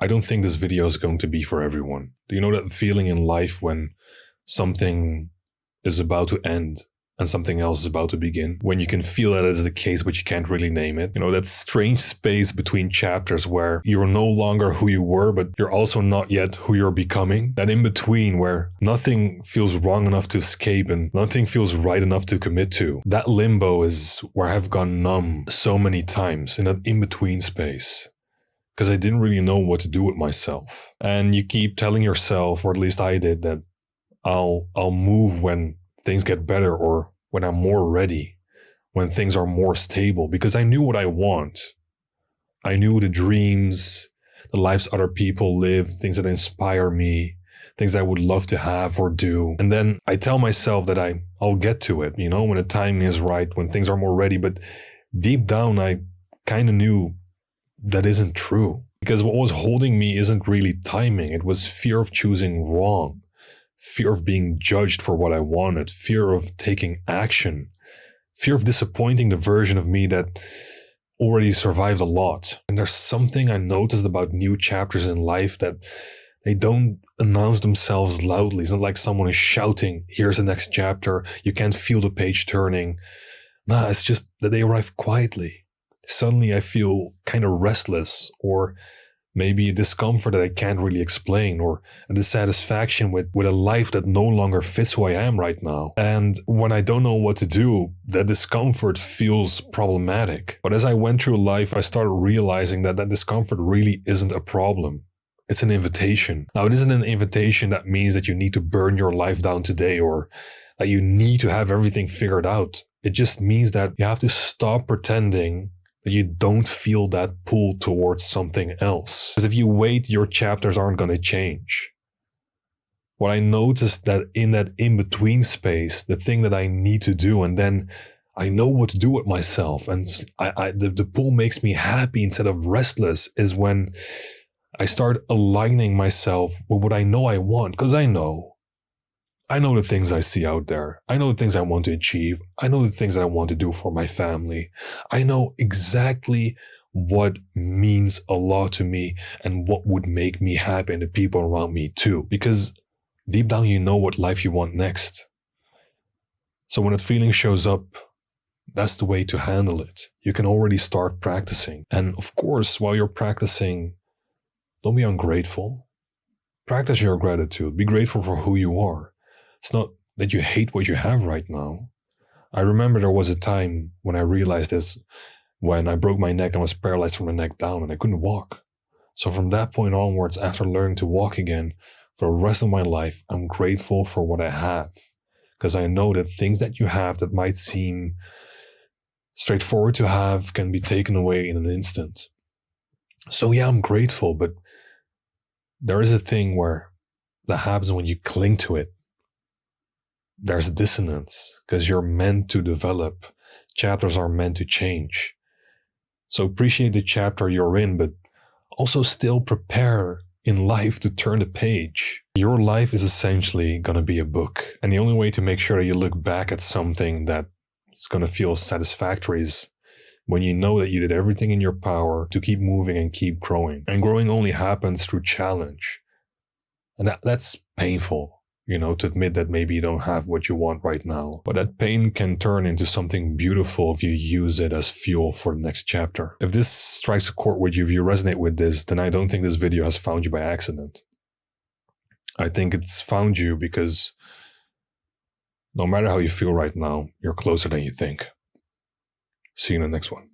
I don't think this video is going to be for everyone. Do you know that feeling in life when something is about to end and something else is about to begin? When you can feel that is the case, but you can't really name it. You know, that strange space between chapters where you're no longer who you were, but you're also not yet who you're becoming. That in between where nothing feels wrong enough to escape and nothing feels right enough to commit to. That limbo is where I've gone numb so many times, in that in-between space. Because I didn't really know what to do with myself. And you keep telling yourself, or at least I did, that I'll move when things get better or when I'm more ready, when things are more stable, because I knew what I want. I knew the dreams, the lives other people live, things that inspire me, things I would love to have or do. And then I tell myself that I'll get to it, you know, when the timing is right, when things are more ready. But deep down, I kind of knew that isn't true, because what was holding me isn't really timing. It was fear of choosing wrong, fear of being judged for what I wanted, fear of taking action, fear of disappointing the version of me that already survived a lot. And there's something I noticed about new chapters in life, that they don't announce themselves loudly. It's not like someone is shouting, here's the next chapter. You can't feel the page turning. Nah, it's just that they arrive quietly. Suddenly I feel kind of restless, or maybe a discomfort that I can't really explain, or a dissatisfaction with a life that no longer fits who I am right now. And when I don't know what to do, that discomfort feels problematic. But as I went through life, I started realizing that discomfort really isn't a problem. It's an invitation. Now, it isn't an invitation that means that you need to burn your life down today, or that you need to have everything figured out. It just means that you have to stop pretending that you don't feel that pull towards something else. Because if you wait, your chapters aren't going to change. What I noticed that in that in-between space, the thing that I need to do, and then I know what to do with myself, and the pull makes me happy instead of restless, is when I start aligning myself with what I know I want. Because I know the things I see out there. I know the things I want to achieve. I know the things that I want to do for my family. I know exactly what means a lot to me and what would make me happy, and the people around me too. Because deep down, you know what life you want next. So when that feeling shows up, that's the way to handle it. You can already start practicing. And of course, while you're practicing, don't be ungrateful. Practice your gratitude. Be grateful for who you are. It's not that you hate what you have right now. I remember there was a time when I realized this, when I broke my neck and was paralyzed from the neck down and I couldn't walk. So from that point onwards, after learning to walk again, for the rest of my life, I'm grateful for what I have. Because I know that things that you have that might seem straightforward to have can be taken away in an instant. So yeah, I'm grateful, but there is a thing where that happens when you cling to it. There's dissonance, because you're meant to develop. Chapters are meant to change. So appreciate the chapter you're in, but also still prepare in life to turn the page. Your life is essentially going to be a book. And the only way to make sure that you look back at something that is going to feel satisfactory is when you know that you did everything in your power to keep moving and keep growing. And growing only happens through challenge. And that's painful. You know, to admit that maybe you don't have what you want right now. But that pain can turn into something beautiful if you use it as fuel for the next chapter. If this strikes a chord with you, if you resonate with this, then I don't think this video has found you by accident. I think it's found you because no matter how you feel right now, you're closer than you think. See you in the next one.